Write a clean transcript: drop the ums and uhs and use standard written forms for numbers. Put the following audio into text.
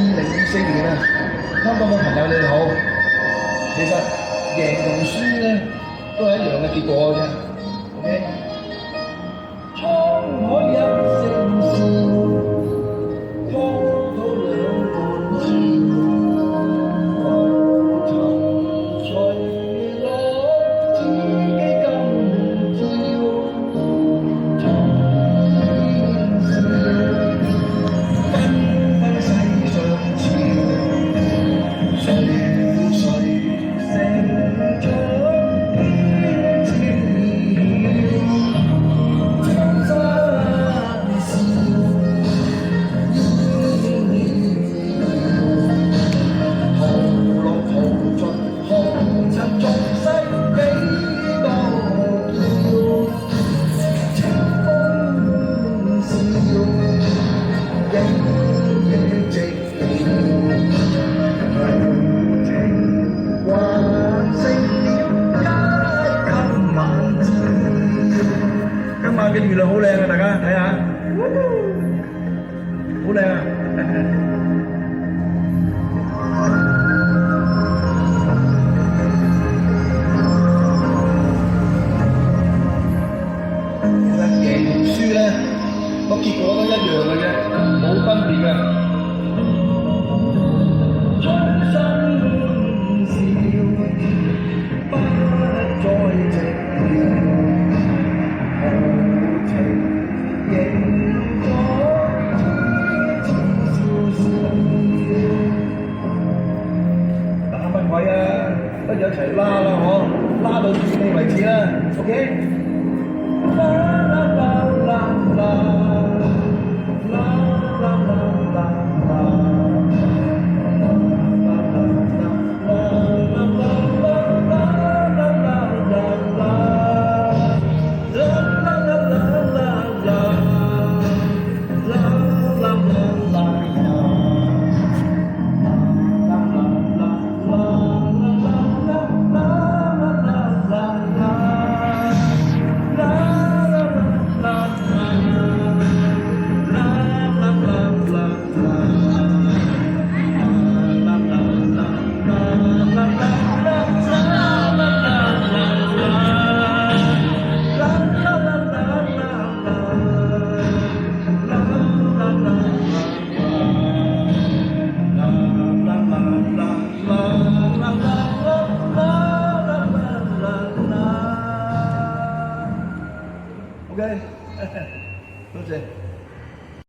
2024年啊，香港嘅朋友你好，其實贏同輸咧都係一樣嘅結果嘅啫。OK，滄海一聲笑，荒土兩半朝，浮沉隨落，知己今朝，天笑，紛紛世上潮，誰負誰成長？今晚嘅月亮好靚啊！大家睇下，好靚啊！其實贏同輸咧，個結果都一樣嘅啫，冇分別嘅。終生笑，不再寂寥。打乜鬼啊？不如一齊拉啦，嗬！拉到斷尾為止啦，OK？